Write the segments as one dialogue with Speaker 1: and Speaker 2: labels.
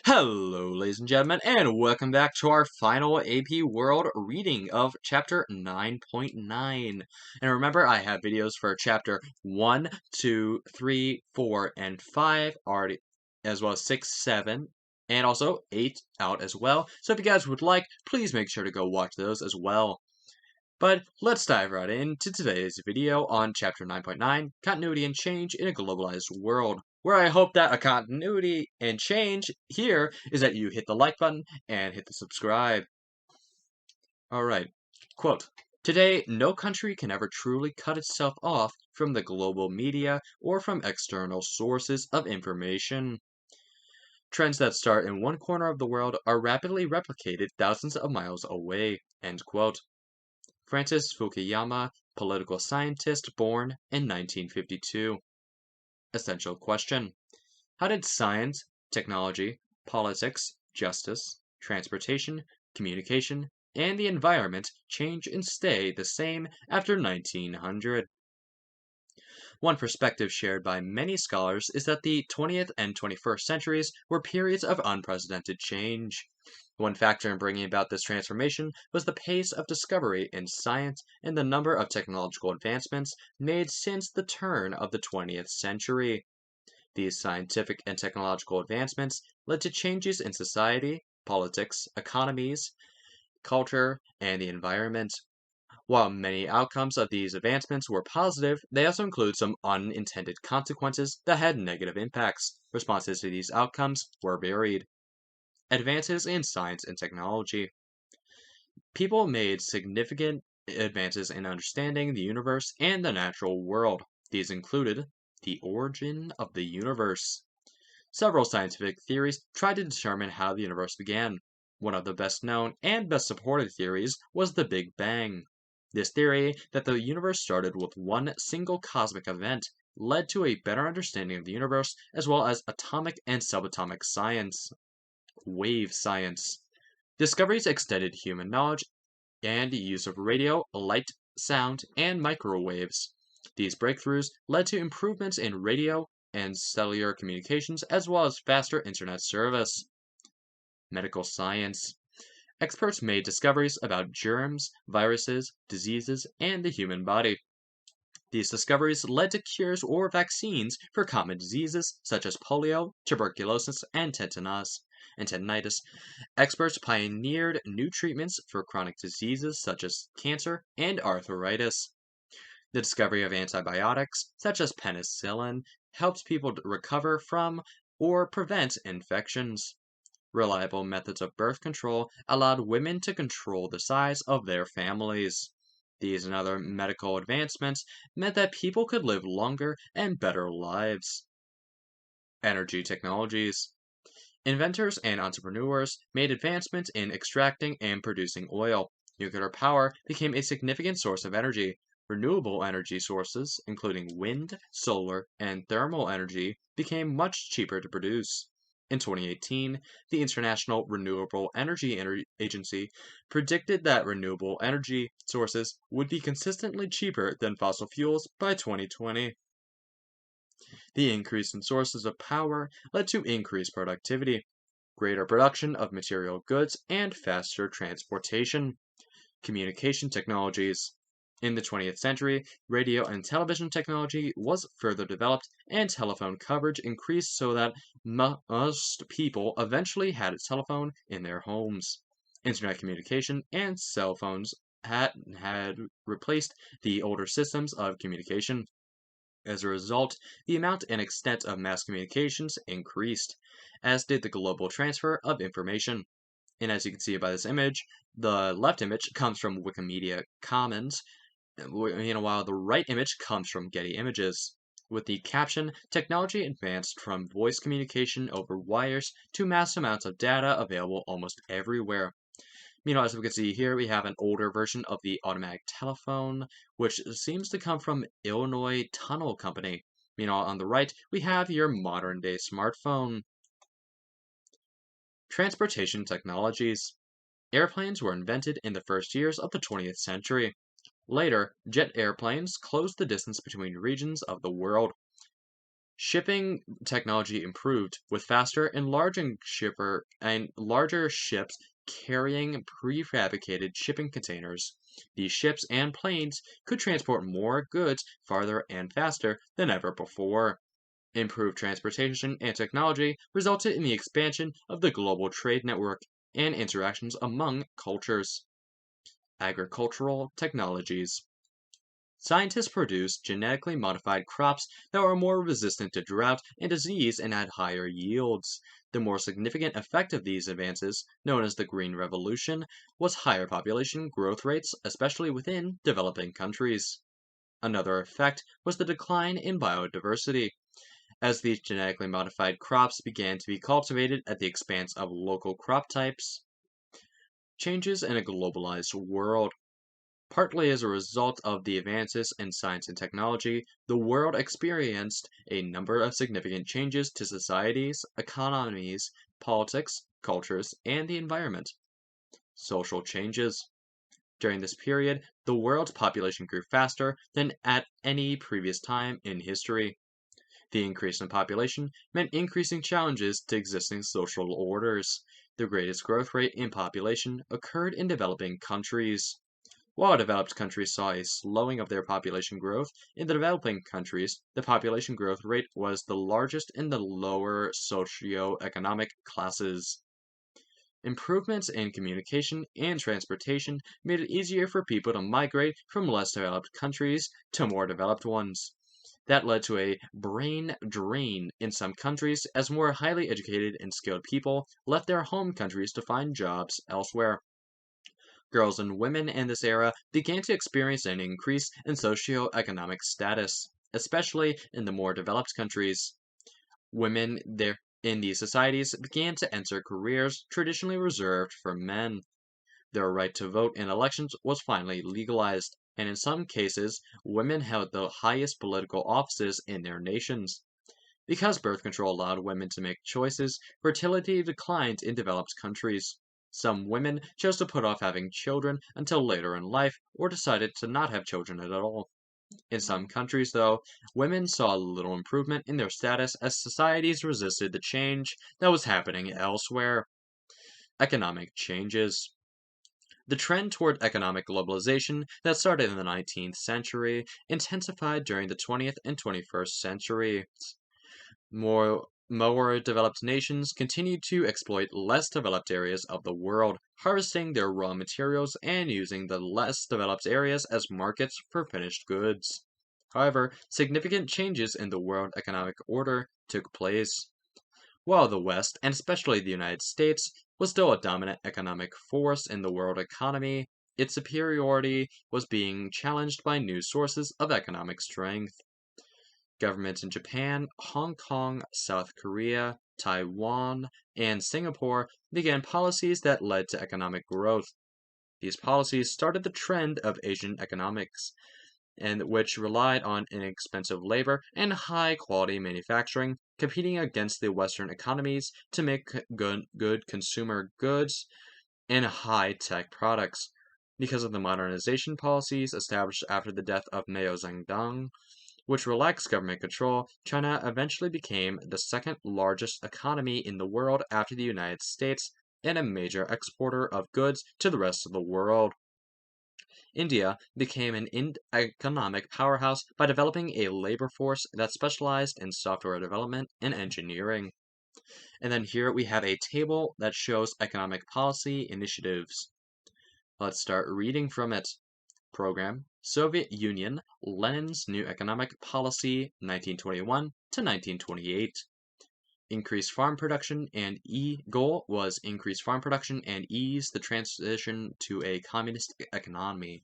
Speaker 1: Hello, ladies and gentlemen, and welcome back to our final AP World reading of Chapter 9.9. And remember, I have videos for Chapter 1, 2, 3, 4, and 5 already, as well as 6, 7, and also 8 out as well. So if you guys would like, please make sure to go watch those as well. But let's dive right into today's video on Chapter 9.9, Continuity and Change in a Globalized World, where I hope that a continuity and change here is that you hit the like button and hit the subscribe. Alright, quote, "Today, no country can ever truly cut itself off from the global media or from external sources of information. Trends that start in one corner of the world are rapidly replicated thousands of miles away." End quote. Francis Fukuyama, political scientist born in 1952. Essential question. How did science, technology, politics, justice, transportation, communication, and the environment change and stay the same after 1900? One perspective shared by many scholars is that the 20th and 21st centuries were periods of unprecedented change. One factor in bringing about this transformation was the pace of discovery in science and the number of technological advancements made since the turn of the 20th century. These scientific and technological advancements led to changes in society, politics, economies, culture, and the environment. While many outcomes of these advancements were positive, they also include some unintended consequences that had negative impacts. Responses to these outcomes were varied. Advances in science and technology. People made significant advances in understanding the universe and the natural world. These included the origin of the universe. Several scientific theories tried to determine how the universe began. One of the best known and best supported theories was the Big Bang. This theory, that the universe started with one single cosmic event, led to a better understanding of the universe as well as atomic and subatomic science. Wave science. Discoveries extended human knowledge and use of radio, light, sound, and microwaves. These breakthroughs led to improvements in radio and cellular communications as well as faster internet service. Medical science. Experts made discoveries about germs, viruses, diseases, and the human body. These discoveries led to cures or vaccines for common diseases such as polio, tuberculosis, and tendinitis. Experts pioneered new treatments for chronic diseases such as cancer and arthritis. The discovery of antibiotics, such as penicillin, helped people recover from or prevent infections. Reliable methods of birth control allowed women to control the size of their families. These and other medical advancements meant that people could live longer and better lives. Energy technologies. Inventors and entrepreneurs made advancements in extracting and producing oil. Nuclear power became a significant source of energy. Renewable energy sources, including wind, solar, and thermal energy, became much cheaper to produce. In 2018, the International Renewable Energy Agency predicted that renewable energy sources would be consistently cheaper than fossil fuels by 2020. The increase in sources of power led to increased productivity, greater production of material goods, and faster transportation. Communication technologies. In the 20th century, radio and television technology was further developed, and telephone coverage increased so that most people eventually had a telephone in their homes. Internet communication and cell phones had replaced the older systems of communication. As a result, the amount and extent of mass communications increased, as did the global transfer of information. And as you can see by this image, the left image comes from Wikimedia Commons, while the right image comes from Getty Images. With the caption, "Technology advanced from voice communication over wires to mass amounts of data available almost everywhere." As we can see here, we have an older version of the automatic telephone, which seems to come from Illinois Tunnel Company. On the right, we have your modern day smartphone. Transportation technologies. Airplanes were invented in the first years of the 20th century. Later, jet airplanes closed the distance between regions of the world. Shipping technology improved, with faster and larger ships carrying prefabricated shipping containers. These ships and planes could transport more goods farther and faster than ever before. Improved transportation and technology resulted in the expansion of the global trade network and interactions among cultures. Agricultural technologies. Scientists produced genetically modified crops that were more resistant to drought and disease and had higher yields. The more significant effect of these advances, known as the Green Revolution, was higher population growth rates, especially within developing countries. Another effect was the decline in biodiversity. As these genetically modified crops began to be cultivated at the expense of local crop types, changes in a globalized world. Partly as a result of the advances in science and technology, the world experienced a number of significant changes to societies, economies, politics, cultures, and the environment. Social changes. During this period, the world's population grew faster than at any previous time in history. The increase in population meant increasing challenges to existing social orders. The greatest growth rate in population occurred in developing countries. While developed countries saw a slowing of their population growth, in the developing countries, the population growth rate was the largest in the lower socio-economic classes. Improvements in communication and transportation made it easier for people to migrate from less developed countries to more developed ones. That led to a brain drain in some countries as more highly educated and skilled people left their home countries to find jobs elsewhere. Girls and women in this era began to experience an increase in socio-economic status, especially in the more developed countries. Women there in these societies began to enter careers traditionally reserved for men. Their right to vote in elections was finally legalized, and in some cases, women held the highest political offices in their nations. Because birth control allowed women to make choices, fertility declined in developed countries. Some women chose to put off having children until later in life or decided to not have children at all. In some countries, though, women saw little improvement in their status as societies resisted the change that was happening elsewhere. Economic changes. The trend toward economic globalization that started in the 19th century intensified during the 20th and 21st centuries. More developed nations continued to exploit less developed areas of the world, harvesting their raw materials and using the less developed areas as markets for finished goods. However, significant changes in the world economic order took place. While the West, and especially the United States, was still a dominant economic force in the world economy, its superiority was being challenged by new sources of economic strength. Governments in Japan, Hong Kong, South Korea, Taiwan, and Singapore began policies that led to economic growth. These policies started the trend of Asian economics, and which relied on inexpensive labor and high-quality manufacturing, competing against the Western economies to make good consumer goods and high-tech products. Because of the modernization policies established after the death of Mao Zedong, which relaxed government control, China eventually became the second largest economy in the world after the United States and a major exporter of goods to the rest of the world. India became an economic powerhouse by developing a labor force that specialized in software development and engineering. And then here we have a table that shows economic policy initiatives. Let's start reading from it. Program, Soviet Union, Lenin's New Economic Policy, 1921 to 1928. Increase farm production and goal was increase farm production and ease the transition to a communist economy.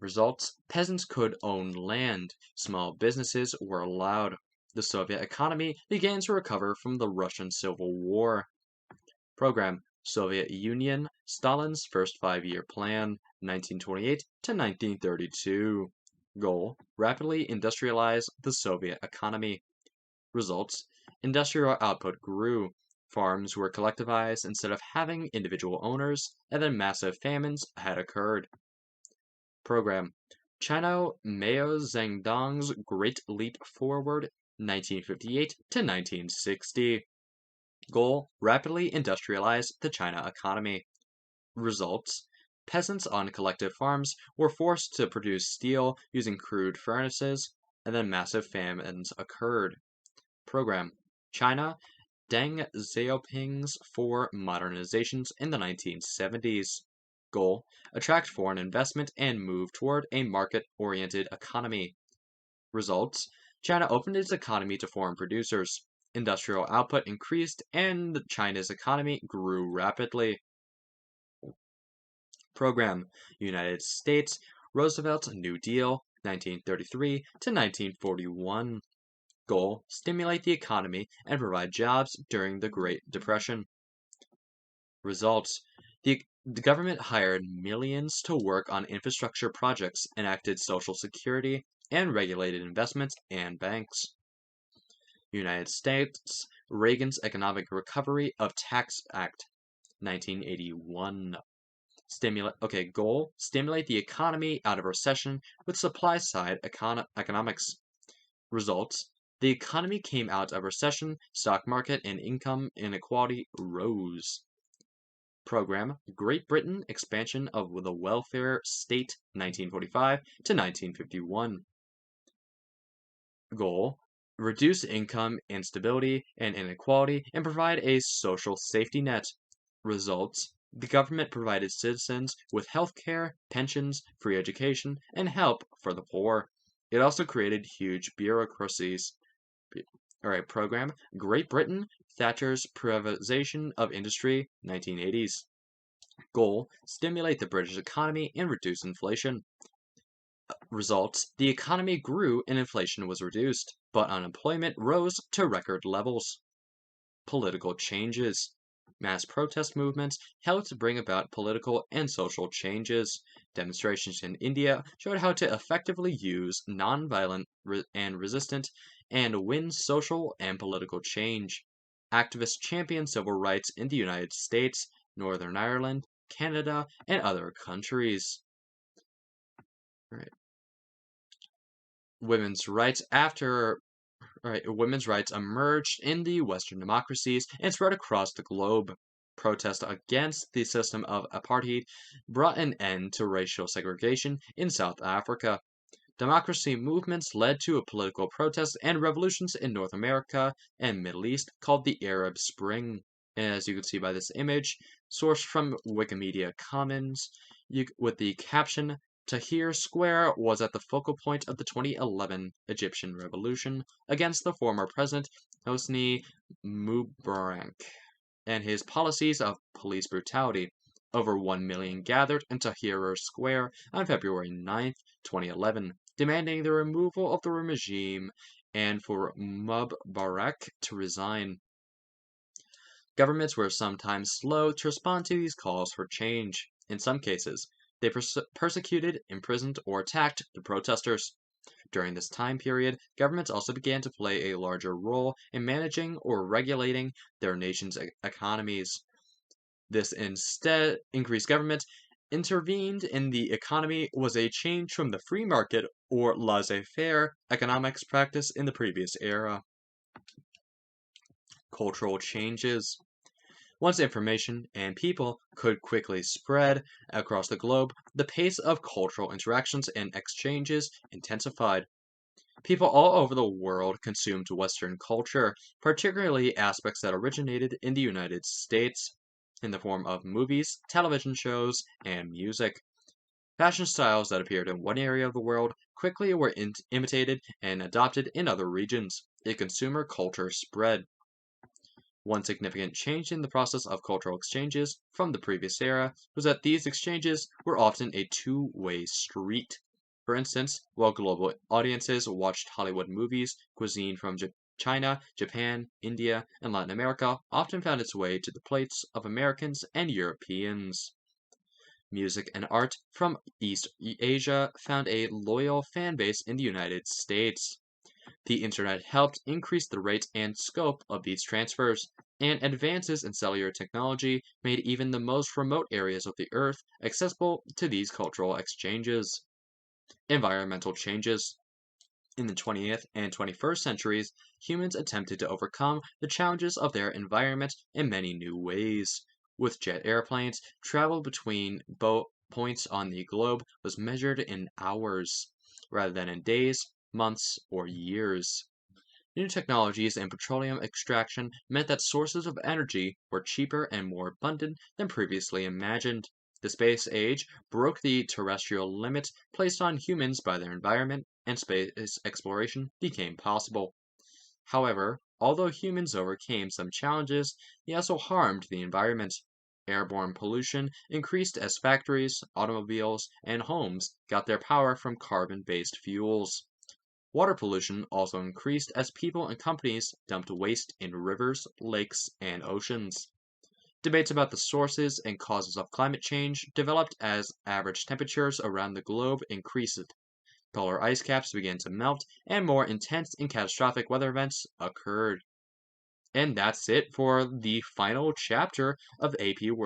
Speaker 1: Results, peasants could own land, small businesses were allowed. The Soviet economy began to recover from the Russian Civil War. Program, Soviet Union, Stalin's first five-year plan, 1928 to 1932. Goal, rapidly industrialize the Soviet economy. Results, industrial output grew. Farms were collectivized instead of having individual owners, and then massive famines had occurred. Program, China Mao Zedong's Great Leap Forward 1958 to 1960. Goal: rapidly industrialize the China economy. Results: peasants on collective farms were forced to produce steel using crude furnaces, and then massive famines occurred. Program: China, Deng Xiaoping's four modernizations in the 1970s. Goal: attract foreign investment and move toward a market-oriented economy. Results: China opened its economy to foreign producers. Industrial output increased and China's economy grew rapidly. Program: United States, Roosevelt's New Deal, 1933 to 1941. Goal: stimulate the economy and provide jobs during the Great Depression. Results: the government hired millions to work on infrastructure projects, enacted Social Security, and regulated investments and banks. United States, Reagan's Economic Recovery of Tax Act, 1981. Goal: stimulate the economy out of recession with supply-side economics. Results: the economy came out of recession, stock market and income inequality rose. Program: Great Britain expansion of the welfare state, 1945 to 1951. Goal: reduce income instability and inequality and provide a social safety net. Results: the government provided citizens with health care, pensions, free education, and help for the poor. It also created huge bureaucracies. Alright, program: Great Britain, Thatcher's privatization of industry, 1980s. Goal: stimulate the British economy and reduce inflation. Results: the economy grew and inflation was reduced, but unemployment rose to record levels. Political changes. Mass protest movements helped bring about political and social changes. Demonstrations in India showed how to effectively use nonviolent and resistant and win social and political change. Activists championed civil rights in the United States, Northern Ireland, Canada, and other countries. Right. Women's rights women's rights emerged in the Western democracies and spread across the globe. Protest against the system of apartheid brought an end to racial segregation in South Africa. Democracy movements led to political protests and revolutions in North America and Middle East called the Arab Spring. As you can see by this image, sourced from Wikimedia Commons, with the caption, Tahrir Square was at the focal point of the 2011 Egyptian revolution against the former president Hosni Mubarak and his policies of police brutality. Over 1 million gathered in Tahrir Square on February 9, 2011, demanding the removal of the regime and for Mubarak to resign. Governments were sometimes slow to respond to these calls for change. In some cases, they persecuted, imprisoned, or attacked the protesters. During this time period, governments also began to play a larger role in managing or regulating their nation's economies. This instead increased government intervened in the economy was a change from the free market or laissez-faire economics practice in the previous era. Cultural changes. Once information and people could quickly spread across the globe, the pace of cultural interactions and exchanges intensified. People all over the world consumed Western culture, particularly aspects that originated in the United States, in the form of movies, television shows, and music. Fashion styles that appeared in one area of the world quickly were imitated and adopted in other regions. A consumer culture spread. One significant change in the process of cultural exchanges from the previous era was that these exchanges were often a two-way street. For instance, while global audiences watched Hollywood movies, cuisine from China, Japan, India, and Latin America often found its way to the plates of Americans and Europeans. Music and art from East Asia found a loyal fan base in the United States. The internet helped increase the rate and scope of these transfers, and advances in cellular technology made even the most remote areas of the Earth accessible to these cultural exchanges. Environmental changes. In the 20th and 21st centuries, humans attempted to overcome the challenges of their environment in many new ways. With jet airplanes, travel between points on the globe was measured in hours, rather than in days, months, or years. New technologies in petroleum extraction meant that sources of energy were cheaper and more abundant than previously imagined. The space age broke the terrestrial limits placed on humans by their environment, and space exploration became possible. However, although humans overcame some challenges, they also harmed the environment. Airborne pollution increased as factories, automobiles, and homes got their power from carbon based fuels. Water pollution also increased as people and companies dumped waste in rivers, lakes, and oceans. Debates about the sources and causes of climate change developed as average temperatures around the globe increased. Polar ice caps began to melt, and more intense and catastrophic weather events occurred. And that's it for the final chapter of AP World